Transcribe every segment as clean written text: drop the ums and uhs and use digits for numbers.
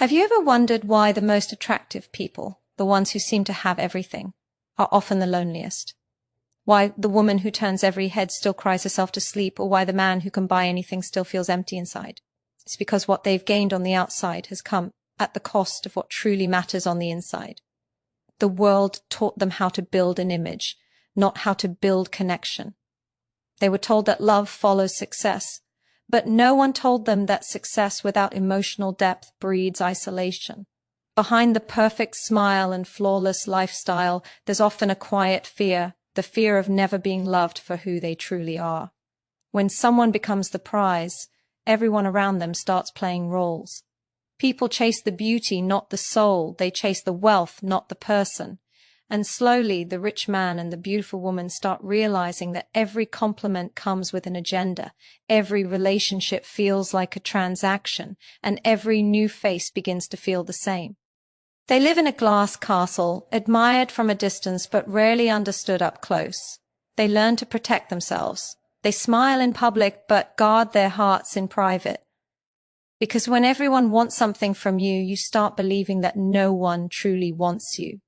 Have you ever wondered why the most attractive people, the ones who seem to have everything, are often the loneliest? Why the woman who turns every head still cries herself to sleep, or why the man who can buy anything still feels empty inside? It's because what they've gained on the outside has come at the cost of what truly matters on the inside. The world taught them how to build an image, not how to build connection. They were told that love follows success, but no one told them that success without emotional depth breeds isolation. Behind the perfect smile and flawless lifestyle, there's often a quiet fear, the fear of never being loved for who they truly are. When someone becomes the prize, everyone around them starts playing roles. People chase the beauty, not the soul. They chase the wealth, not the person. And slowly, the rich man and the beautiful woman start realizing that every compliment comes with an agenda. Every relationship feels like a transaction, and every new face begins to feel the same. They live in a glass castle, admired from a distance but rarely understood up close. They learn to protect themselves. They smile in public but guard their hearts in private. Because when everyone wants something from you, you start believing that no one truly wants you.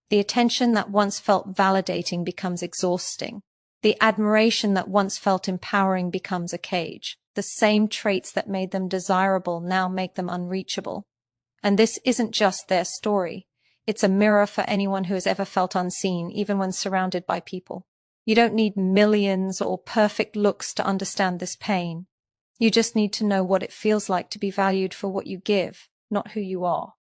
The attention that once felt validating becomes exhausting. The admiration that once felt empowering becomes a cage. The same traits that made them desirable now make them unreachable. And this isn't just their story. It's a mirror for anyone who has ever felt unseen, even when surrounded by people. You don't need millions or perfect looks to understand this pain. You just need to know what it feels like to be valued for what you give, not who you are.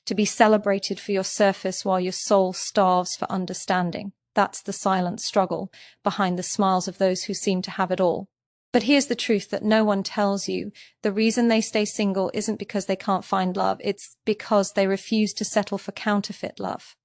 To be celebrated for your surface while your soul starves for understanding. That's the silent struggle behind the smiles of those who seem to have it all. But here's the truth that no one tells you. The reason they stay single isn't because they can't find love. It's because they refuse to settle for counterfeit love.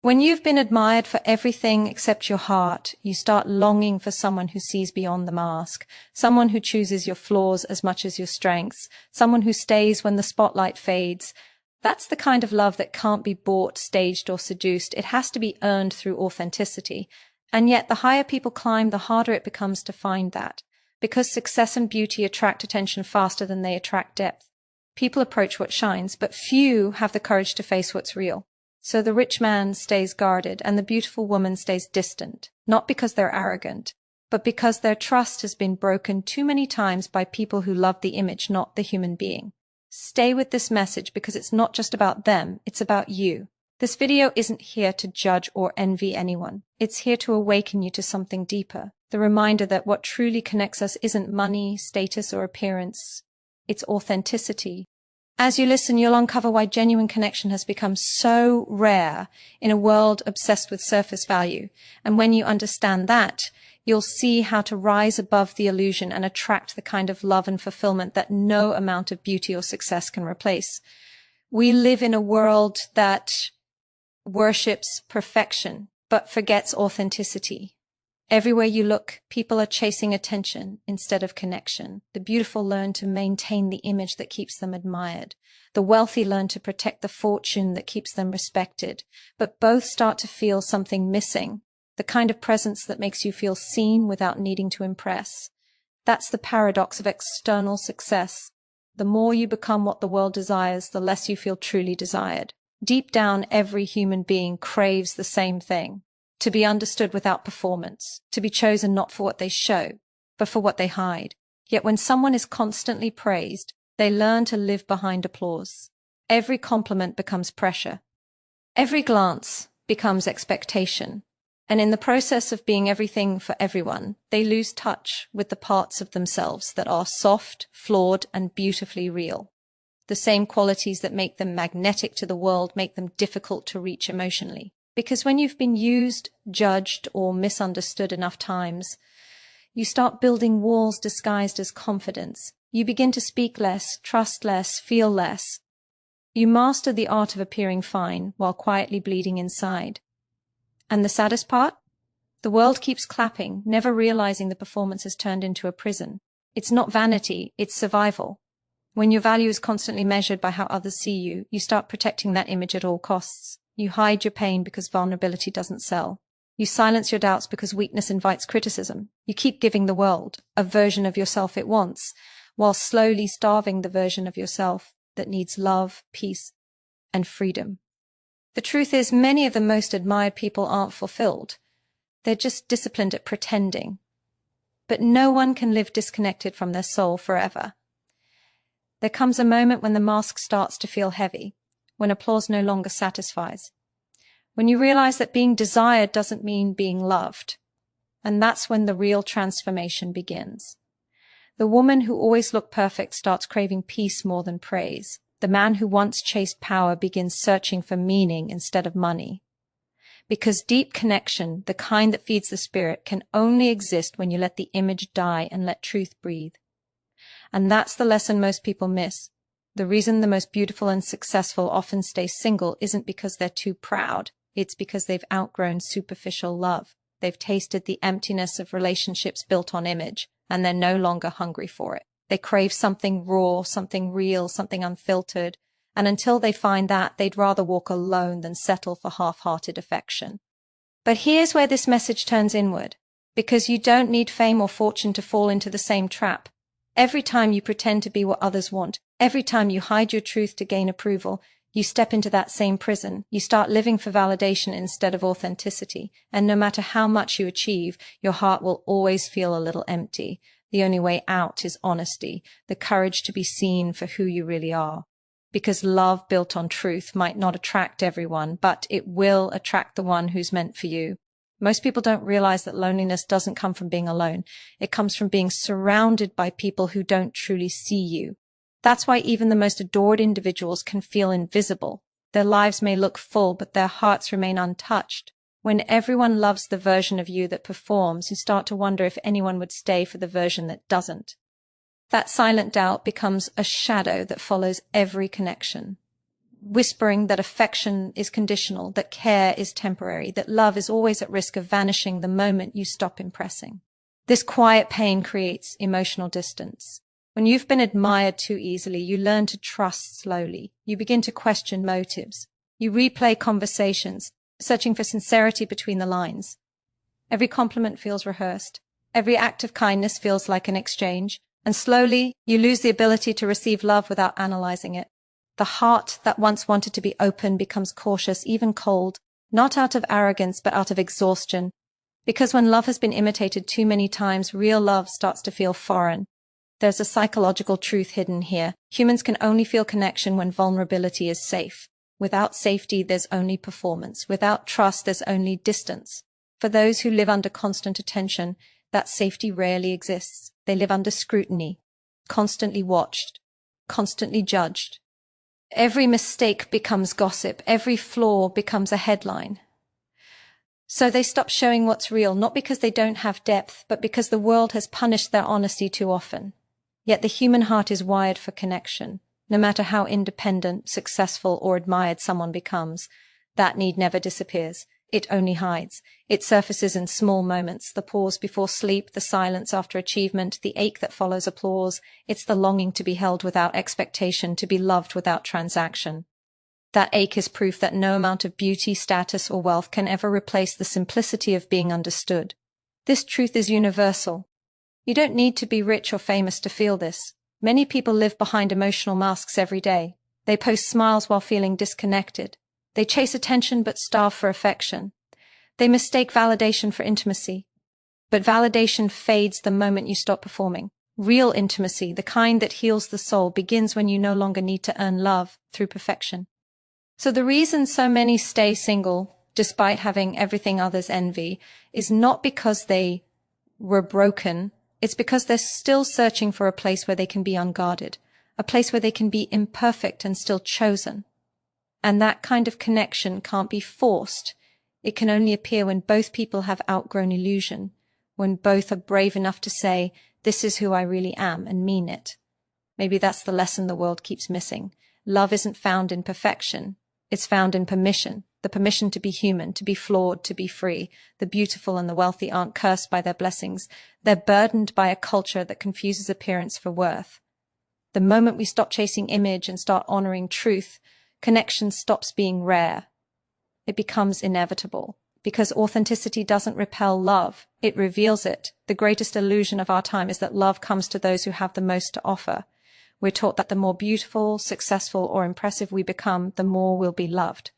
When you've been admired for everything except your heart, you start longing for someone who sees beyond the mask, someone who chooses your flaws as much as your strengths, someone who stays when the spotlight fades. That's the kind of love that can't be bought, staged, or seduced. It has to be earned through authenticity. And yet the higher people climb, the harder it becomes to find that. Because success and beauty attract attention faster than they attract depth. People approach what shines, but few have the courage to face what's real. So the rich man stays guarded and the beautiful woman stays distant, not because they're arrogant, but because their trust has been broken too many times by people who love the image, not the human being. Stay with this message because it's not just about them, it's about you. This video isn't here to judge or envy anyone. It's here to awaken you to something deeper. The reminder that what truly connects us isn't money, status, or appearance. It's authenticity. As you listen, you'll uncover why genuine connection has become so rare in a world obsessed with surface value. And when you understand that, you'll see how to rise above the illusion and attract the kind of love and fulfillment that no amount of beauty or success can replace. We live in a world that worships perfection, but forgets authenticity. Everywhere you look, people are chasing attention instead of connection. The beautiful learn to maintain the image that keeps them admired. The wealthy learn to protect the fortune that keeps them respected. But both start to feel something missing, the kind of presence that makes you feel seen without needing to impress. That's the paradox of external success. The more you become what the world desires, the less you feel truly desired. Deep down, every human being craves the same thing. To be understood without performance, to be chosen not for what they show, but for what they hide. Yet when someone is constantly praised, they learn to live behind applause. Every compliment becomes pressure. Every glance becomes expectation. And in the process of being everything for everyone, they lose touch with the parts of themselves that are soft, flawed, and beautifully real. The same qualities that make them magnetic to the world make them difficult to reach emotionally. Because when you've been used, judged, or misunderstood enough times, you start building walls disguised as confidence. You begin to speak less, trust less, feel less. You master the art of appearing fine while quietly bleeding inside. And the saddest part? The world keeps clapping, never realizing the performance has turned into a prison. It's not vanity, it's survival. When your value is constantly measured by how others see you, you start protecting that image at all costs. You hide your pain because vulnerability doesn't sell. You silence your doubts because weakness invites criticism. You keep giving the world a version of yourself it wants, while slowly starving the version of yourself that needs love, peace, and freedom. The truth is, many of the most admired people aren't fulfilled. They're just disciplined at pretending. But no one can live disconnected from their soul forever. There comes a moment when the mask starts to feel heavy, when applause no longer satisfies, when you realize that being desired doesn't mean being loved. And that's when the real transformation begins. The woman who always looked perfect starts craving peace more than praise. The man who once chased power begins searching for meaning instead of money. Because deep connection, the kind that feeds the spirit, can only exist when you let the image die and let truth breathe. And that's the lesson most people miss. The reason the most beautiful and successful often stay single isn't because they're too proud. It's because they've outgrown superficial love. They've tasted the emptiness of relationships built on image, and they're no longer hungry for it. They crave something raw, something real, something unfiltered, and until they find that, they'd rather walk alone than settle for half-hearted affection. But here's where this message turns inward, because you don't need fame or fortune to fall into the same trap. Every time you pretend to be what others want, every time you hide your truth to gain approval, you step into that same prison. You start living for validation instead of authenticity, and no matter how much you achieve, your heart will always feel a little empty. The only way out is honesty, the courage to be seen for who you really are. Because love built on truth might not attract everyone, but it will attract the one who's meant for you. Most people don't realize that loneliness doesn't come from being alone. It comes from being surrounded by people who don't truly see you. That's why even the most adored individuals can feel invisible. Their lives may look full, but their hearts remain untouched. When everyone loves the version of you that performs, you start to wonder if anyone would stay for the version that doesn't. That silent doubt becomes a shadow that follows every connection, whispering that affection is conditional, that care is temporary, that love is always at risk of vanishing the moment you stop impressing. This quiet pain creates emotional distance. When you've been admired too easily, you learn to trust slowly. You begin to question motives. You replay conversations, searching for sincerity between the lines. Every compliment feels rehearsed. Every act of kindness feels like an exchange. And slowly, you lose the ability to receive love without analyzing it. The heart that once wanted to be open becomes cautious, even cold, not out of arrogance, but out of exhaustion. Because when love has been imitated too many times, real love starts to feel foreign. There's a psychological truth hidden here. Humans can only feel connection when vulnerability is safe. Without safety, there's only performance. Without trust, there's only distance. For those who live under constant attention, that safety rarely exists. They live under scrutiny, constantly watched, constantly judged. Every mistake becomes gossip. Every flaw becomes a headline. So they stop showing what's real, not because they don't have depth, but because the world has punished their honesty too often. Yet the human heart is wired for connection. No matter how independent, successful, or admired someone becomes, that need never disappears. It only hides. It surfaces in small moments, the pause before sleep, the silence after achievement, the ache that follows applause. It's the longing to be held without expectation, to be loved without transaction. That ache is proof that no amount of beauty, status, or wealth can ever replace the simplicity of being understood. This truth is universal. You don't need to be rich or famous to feel this. Many people live behind emotional masks every day. They post smiles while feeling disconnected. They chase attention but starve for affection. They mistake validation for intimacy. But validation fades the moment you stop performing. Real intimacy, the kind that heals the soul, begins when you no longer need to earn love through perfection. So the reason so many stay single, despite having everything others envy, is not because they were broken. It's because they're still searching for a place where they can be unguarded, a place where they can be imperfect and still chosen. And that kind of connection can't be forced. It can only appear when both people have outgrown illusion, when both are brave enough to say, "This is who I really am," and mean it. Maybe that's the lesson the world keeps missing. Love isn't found in perfection. It's found in permission. The permission to be human, to be flawed, to be free. The beautiful and the wealthy aren't cursed by their blessings. They're burdened by a culture that confuses appearance for worth. The moment we stop chasing image and start honoring truth, connection stops being rare. It becomes inevitable. Because authenticity doesn't repel love, it reveals it. The greatest illusion of our time is that love comes to those who have the most to offer. We're taught that the more beautiful, successful, or impressive we become, the more we'll be loved.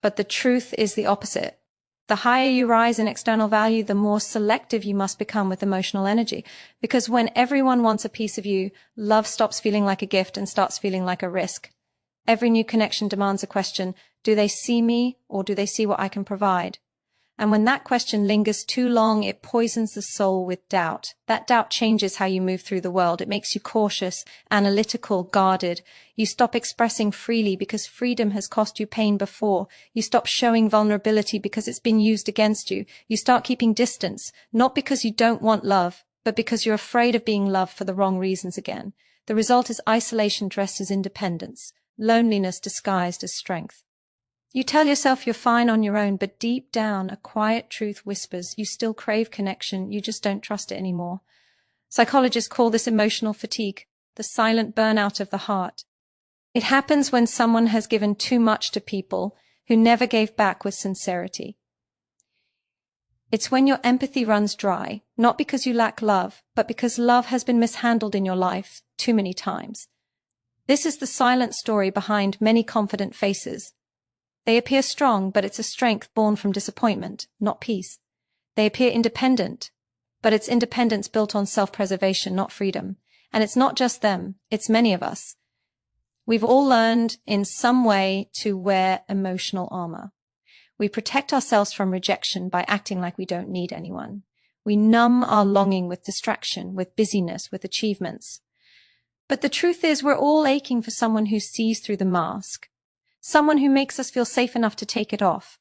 But the truth is the opposite. The higher you rise in external value, the more selective you must become with emotional energy. Because when everyone wants a piece of you, love stops feeling like a gift and starts feeling like a risk. Every new connection demands a question: do they see me, or do they see what I can provide? And when that question lingers too long, it poisons the soul with doubt. That doubt changes how you move through the world. It makes you cautious, analytical, guarded. You stop expressing freely because freedom has cost you pain before. You stop showing vulnerability because it's been used against you. You start keeping distance, not because you don't want love, but because you're afraid of being loved for the wrong reasons again. The result is isolation dressed as independence, loneliness disguised as strength. You tell yourself you're fine on your own, but deep down, a quiet truth whispers you still crave connection, you just don't trust it anymore. Psychologists call this emotional fatigue, the silent burnout of the heart. It happens when someone has given too much to people who never gave back with sincerity. It's when your empathy runs dry, not because you lack love, but because love has been mishandled in your life too many times. This is the silent story behind many confident faces. They appear strong, but it's a strength born from disappointment, not peace. They appear independent, but it's independence built on self-preservation, not freedom. And it's not just them, it's many of us. We've all learned in some way to wear emotional armor. We protect ourselves from rejection by acting like we don't need anyone. We numb our longing with distraction, with busyness, with achievements. But the truth is, we're all aching for someone who sees through the mask. Someone who makes us feel safe enough to take it off.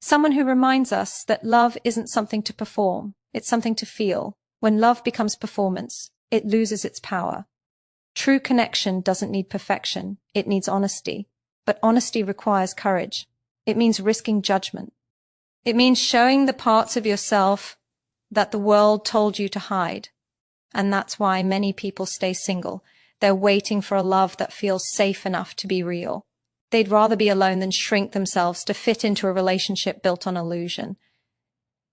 Someone who reminds us that love isn't something to perform, it's something to feel. When love becomes performance, it loses its power. True connection doesn't need perfection, it needs honesty. But honesty requires courage. It means risking judgment. It means showing the parts of yourself that the world told you to hide. And that's why many people stay single. They're waiting for a love that feels safe enough to be real. They'd rather be alone than shrink themselves to fit into a relationship built on illusion.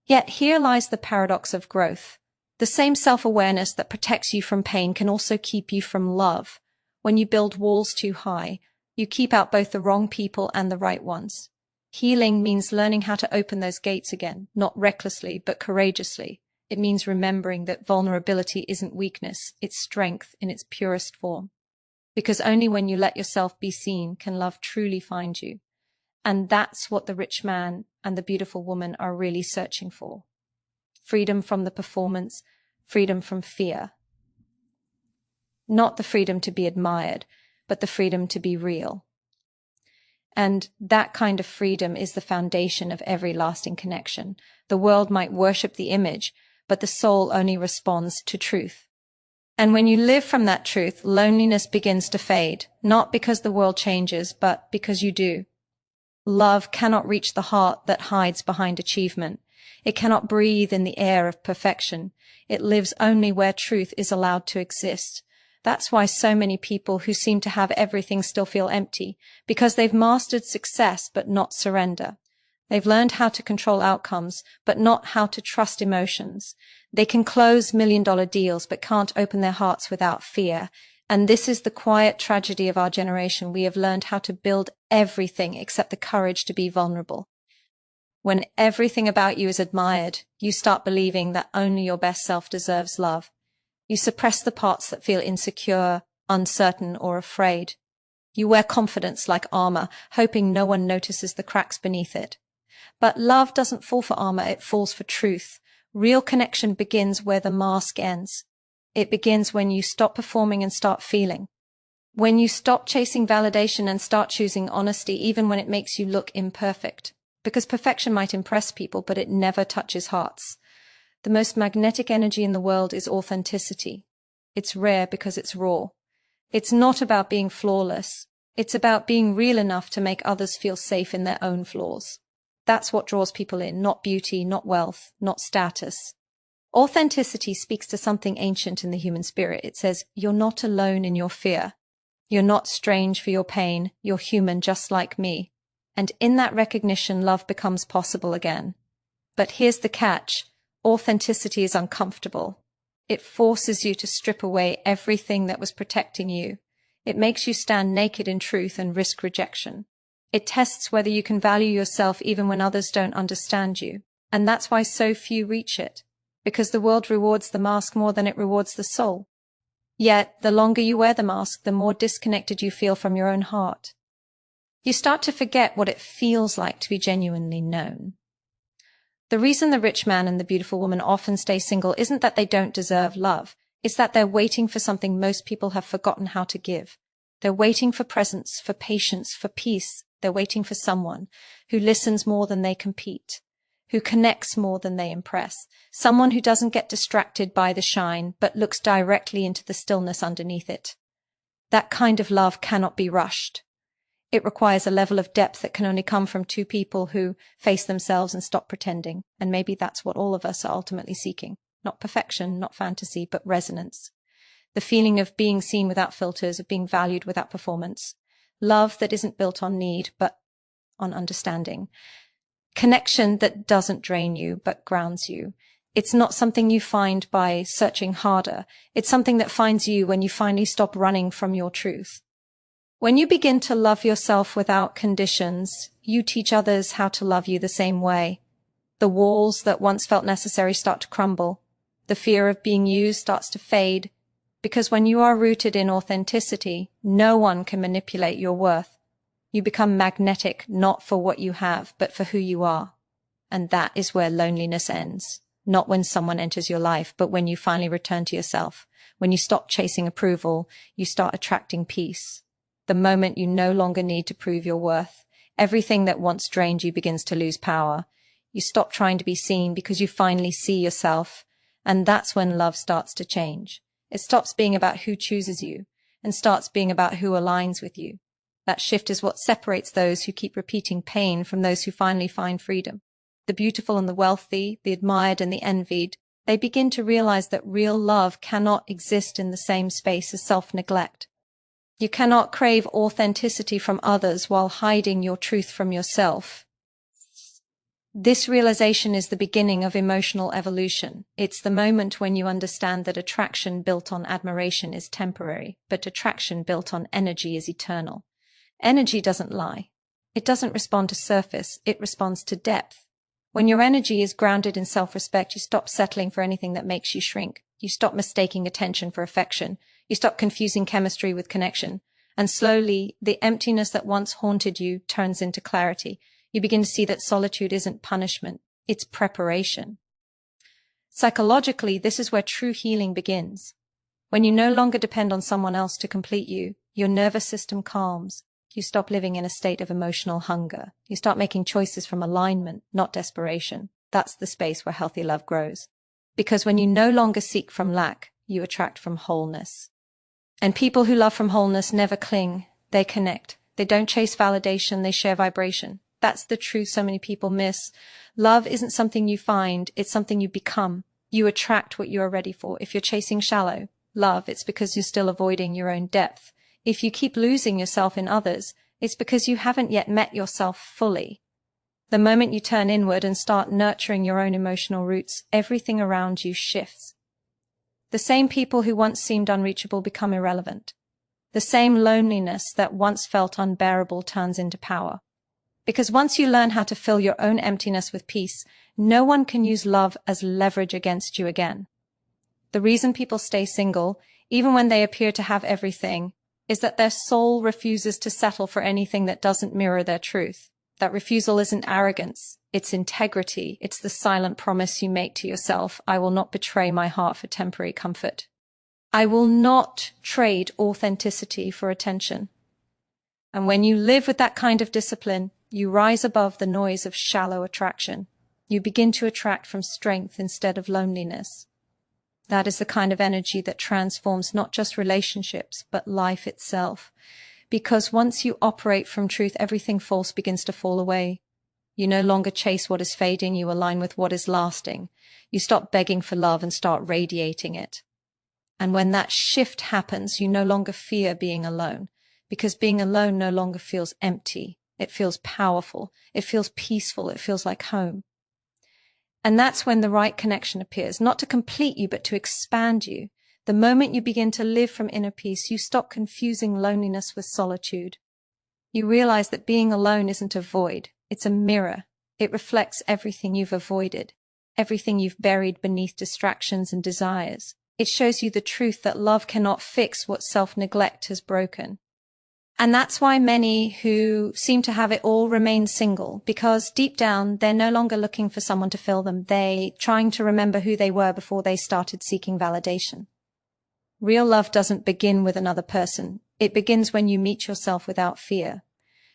Yet here lies the paradox of growth. The same self-awareness that protects you from pain can also keep you from love. When you build walls too high, you keep out both the wrong people and the right ones. Healing means learning how to open those gates again, not recklessly, but courageously. It means remembering that vulnerability isn't weakness, it's strength in its purest form. Because only when you let yourself be seen can love truly find you. And that's what the rich man and the beautiful woman are really searching for. Freedom from the performance, freedom from fear. Not the freedom to be admired, but the freedom to be real. And that kind of freedom is the foundation of every lasting connection. The world might worship the image, but the soul only responds to truth. And when you live from that truth, loneliness begins to fade, not because the world changes, but because you do. Love cannot reach the heart that hides behind achievement. It cannot breathe in the air of perfection. It lives only where truth is allowed to exist. That's why so many people who seem to have everything still feel empty, because they've mastered success but not surrender. They've learned how to control outcomes, but not how to trust emotions. They can close million-dollar deals, but can't open their hearts without fear. And this is the quiet tragedy of our generation. We have learned how to build everything except the courage to be vulnerable. When everything about you is admired, you start believing that only your best self deserves love. You suppress the parts that feel insecure, uncertain, or afraid. You wear confidence like armor, hoping no one notices the cracks beneath it. But love doesn't fall for armor, it falls for truth. Real connection begins where the mask ends. It begins when you stop performing and start feeling. When you stop chasing validation and start choosing honesty, even when it makes you look imperfect. Because perfection might impress people, but it never touches hearts. The most magnetic energy in the world is authenticity. It's rare because it's raw. It's not about being flawless. It's about being real enough to make others feel safe in their own flaws. That's what draws people in, not beauty, not wealth, not status. Authenticity speaks to something ancient in the human spirit. It says, you're not alone in your fear. You're not strange for your pain. You're human just like me. And in that recognition, love becomes possible again. But here's the catch. Authenticity is uncomfortable. It forces you to strip away everything that was protecting you. It makes you stand naked in truth and risk rejection. It tests whether you can value yourself even when others don't understand you. And that's why so few reach it, because the world rewards the mask more than it rewards the soul. Yet, the longer you wear the mask, the more disconnected you feel from your own heart. You start to forget what it feels like to be genuinely known. The reason the rich man and the beautiful woman often stay single isn't that they don't deserve love. It's that they're waiting for something most people have forgotten how to give. They're waiting for presence, for patience, for peace. They're waiting for someone who listens more than they compete, who connects more than they impress, someone who doesn't get distracted by the shine, but looks directly into the stillness underneath it. That kind of love cannot be rushed. It requires a level of depth that can only come from two people who face themselves and stop pretending. And maybe that's what all of us are ultimately seeking. Not perfection, not fantasy, but resonance. The feeling of being seen without filters, of being valued without performance. Love that isn't built on need, but on understanding. Connection that doesn't drain you, but grounds you. It's not something you find by searching harder. It's something that finds you when you finally stop running from your truth. When you begin to love yourself without conditions, you teach others how to love you the same way. The walls that once felt necessary start to crumble. The fear of being used starts to fade. Because when you are rooted in authenticity, no one can manipulate your worth. You become magnetic, not for what you have, but for who you are. And that is where loneliness ends. Not when someone enters your life, but when you finally return to yourself. When you stop chasing approval, you start attracting peace. The moment you no longer need to prove your worth, everything that once drained you begins to lose power. You stop trying to be seen because you finally see yourself. And that's when love starts to change. It stops being about who chooses you and starts being about who aligns with you. That shift is what separates those who keep repeating pain from those who finally find freedom. The beautiful and the wealthy, the admired and the envied, they begin to realize that real love cannot exist in the same space as self-neglect. You cannot crave authenticity from others while hiding your truth from yourself. This realization is the beginning of emotional evolution. It's the moment when you understand that attraction built on admiration is temporary, but attraction built on energy is eternal. Energy doesn't lie. It doesn't respond to surface. It responds to depth. When your energy is grounded in self-respect, you stop settling for anything that makes you shrink. You stop mistaking attention for affection. You stop confusing chemistry with connection. And slowly, the emptiness that once haunted you turns into clarity. You begin to see that solitude isn't punishment. It's preparation. Psychologically, this is where true healing begins. When you no longer depend on someone else to complete you, your nervous system calms. You stop living in a state of emotional hunger. You start making choices from alignment, not desperation. That's the space where healthy love grows. Because when you no longer seek from lack, you attract from wholeness. And people who love from wholeness never cling. They connect. They don't chase validation. They share vibration. That's the truth so many people miss. Love isn't something you find. It's something you become. You attract what you are ready for. If you're chasing shallow love, it's because you're still avoiding your own depth. If you keep losing yourself in others, it's because you haven't yet met yourself fully. The moment you turn inward and start nurturing your own emotional roots, everything around you shifts. The same people who once seemed unreachable become irrelevant. The same loneliness that once felt unbearable turns into power. Because once you learn how to fill your own emptiness with peace, no one can use love as leverage against you again. The reason people stay single, even when they appear to have everything, is that their soul refuses to settle for anything that doesn't mirror their truth. That refusal isn't arrogance, it's integrity. It's the silent promise you make to yourself, I will not betray my heart for temporary comfort. I will not trade authenticity for attention. And when you live with that kind of discipline, you rise above the noise of shallow attraction. You begin to attract from strength instead of loneliness. That is the kind of energy that transforms not just relationships, but life itself. Because once you operate from truth, everything false begins to fall away. You no longer chase what is fading, you align with what is lasting. You stop begging for love and start radiating it. And when that shift happens, you no longer fear being alone. Because being alone no longer feels empty. It feels powerful. It feels peaceful. It feels like home. And that's when the right connection appears, not to complete you, but to expand you. The moment you begin to live from inner peace, you stop confusing loneliness with solitude. You realize that being alone isn't a void, it's a mirror. It reflects everything you've avoided, everything you've buried beneath distractions and desires. It shows you the truth that love cannot fix what self-neglect has broken. And that's why many who seem to have it all remain single, because deep down, they're no longer looking for someone to fill them. They're trying to remember who they were before they started seeking validation. Real love doesn't begin with another person. It begins when you meet yourself without fear.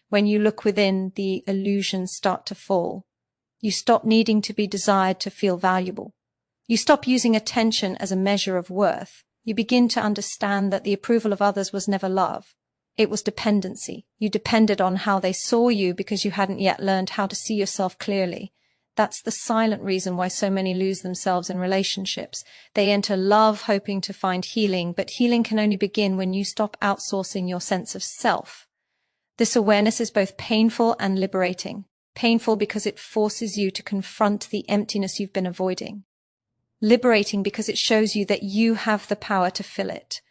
When you look within, the illusions start to fall. You stop needing to be desired to feel valuable. You stop using attention as a measure of worth. You begin to understand that the approval of others was never love. It was dependency. You depended on how they saw you because you hadn't yet learned how to see yourself clearly. That's the silent reason why so many lose themselves in relationships. They enter love hoping to find healing, but healing can only begin when you stop outsourcing your sense of self. This awareness is both painful and liberating. Painful because it forces you to confront the emptiness you've been avoiding. Liberating because it shows you that you have the power to fill it.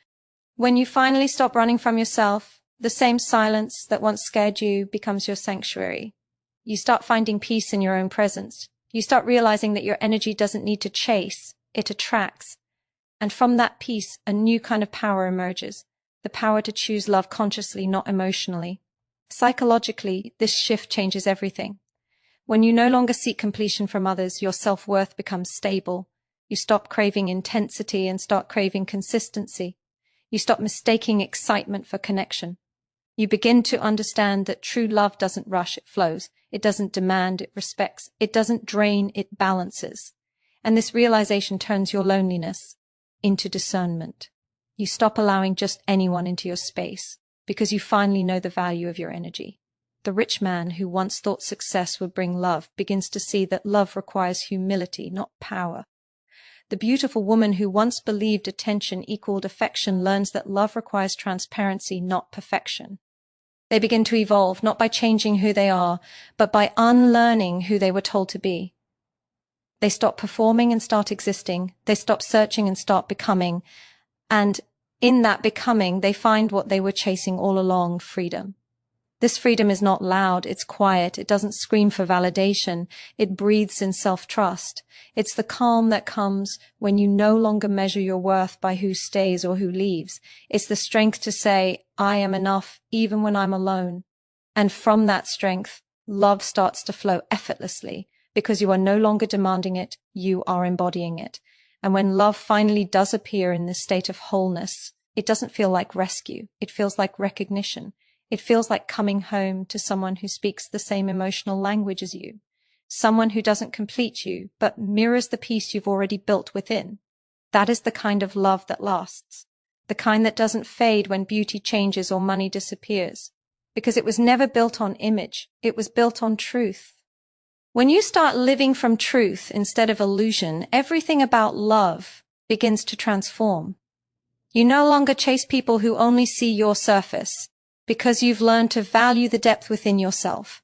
When you finally stop running from yourself, the same silence that once scared you becomes your sanctuary. You start finding peace in your own presence. You start realizing that your energy doesn't need to chase, it attracts. And from that peace, a new kind of power emerges, the power to choose love consciously, not emotionally. Psychologically, this shift changes everything. When you no longer seek completion from others, your self-worth becomes stable. You stop craving intensity and start craving consistency. You stop mistaking excitement for connection. You begin to understand that true love doesn't rush, it flows. It doesn't demand, it respects. It doesn't drain, it balances. And this realization turns your loneliness into discernment. You stop allowing just anyone into your space because you finally know the value of your energy. The rich man who once thought success would bring love begins to see that love requires humility, not power. The beautiful woman who once believed attention equaled affection learns that love requires transparency, not perfection. They begin to evolve, not by changing who they are, but by unlearning who they were told to be. They stop performing and start existing. They stop searching and start becoming. And in that becoming, they find what they were chasing all along, freedom. This freedom is not loud, it's quiet, it doesn't scream for validation, it breathes in self-trust. It's the calm that comes when you no longer measure your worth by who stays or who leaves. It's the strength to say, I am enough even when I'm alone. And from that strength, love starts to flow effortlessly because you are no longer demanding it, you are embodying it. And when love finally does appear in this state of wholeness, it doesn't feel like rescue, it feels like recognition. It feels like coming home to someone who speaks the same emotional language as you, someone who doesn't complete you, but mirrors the peace you've already built within. That is the kind of love that lasts, the kind that doesn't fade when beauty changes or money disappears, because it was never built on image, it was built on truth. When you start living from truth instead of illusion, everything about love begins to transform. You no longer chase people who only see your surface, because you've learned to value the depth within yourself.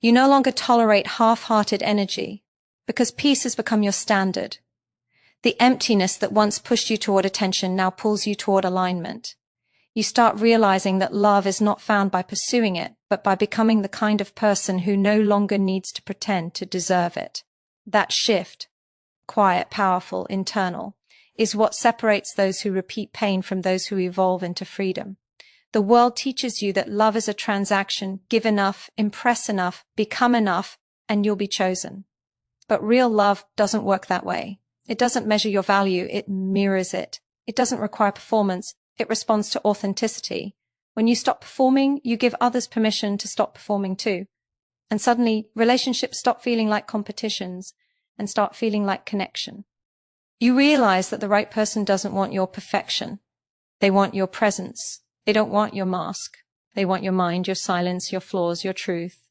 You no longer tolerate half-hearted energy, because peace has become your standard. The emptiness that once pushed you toward attention now pulls you toward alignment. You start realizing that love is not found by pursuing it, but by becoming the kind of person who no longer needs to pretend to deserve it. That shift, quiet, powerful, internal, is what separates those who repeat pain from those who evolve into freedom. The world teaches you that love is a transaction, give enough, impress enough, become enough, and you'll be chosen. But real love doesn't work that way. It doesn't measure your value, it mirrors it. It doesn't require performance, it responds to authenticity. When you stop performing, you give others permission to stop performing too. And suddenly, relationships stop feeling like competitions and start feeling like connection. You realize that the right person doesn't want your perfection. They want your presence. They don't want your mask. They want your mind, your silence, your flaws, your truth.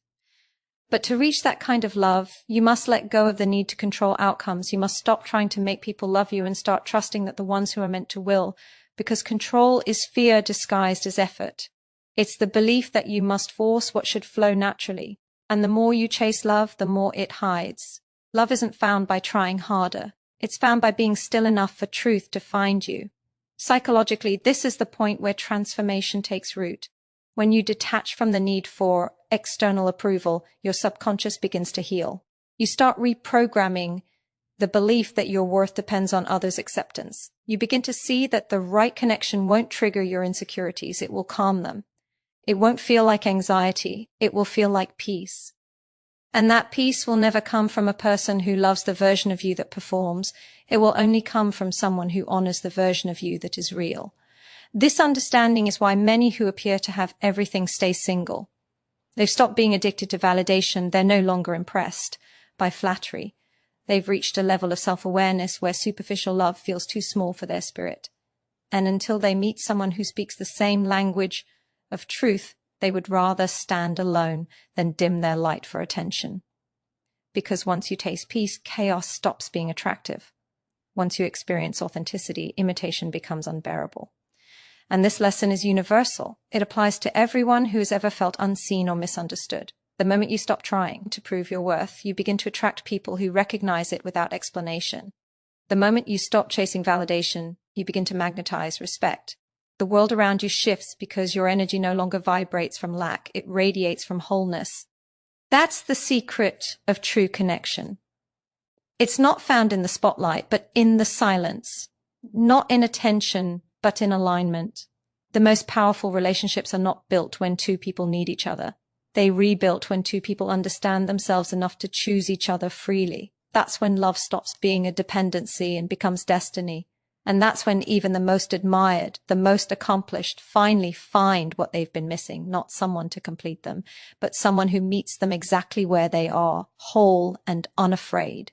But to reach that kind of love, you must let go of the need to control outcomes. You must stop trying to make people love you and start trusting that the ones who are meant to will, because control is fear disguised as effort. It's the belief that you must force what should flow naturally. And the more you chase love, the more it hides. Love isn't found by trying harder. It's found by being still enough for truth to find you. Psychologically, this is the point where transformation takes root. When you detach from the need for external approval, your subconscious begins to heal. You start reprogramming the belief that your worth depends on others' acceptance. You begin to see that the right connection won't trigger your insecurities, it will calm them. It won't feel like anxiety, it will feel like peace. And that peace will never come from a person who loves the version of you that performs. It will only come from someone who honors the version of you that is real. This understanding is why many who appear to have everything stay single. They've stopped being addicted to validation. They're no longer impressed by flattery. They've reached a level of self-awareness where superficial love feels too small for their spirit. And until they meet someone who speaks the same language of truth, they would rather stand alone than dim their light for attention. Because once you taste peace, chaos stops being attractive. Once you experience authenticity, imitation becomes unbearable. And this lesson is universal. It applies to everyone who has ever felt unseen or misunderstood. The moment you stop trying to prove your worth, you begin to attract people who recognize it without explanation. The moment you stop chasing validation, you begin to magnetize respect. The world around you shifts because your energy no longer vibrates from lack, it radiates from wholeness. That's the secret of true connection. It's not found in the spotlight, but in the silence. Not in attention, but in alignment. The most powerful relationships are not built when two people need each other. They rebuilt when two people understand themselves enough to choose each other freely. That's when love stops being a dependency and becomes destiny. And that's when even the most admired, the most accomplished finally find what they've been missing, not someone to complete them, but someone who meets them exactly where they are, whole and unafraid.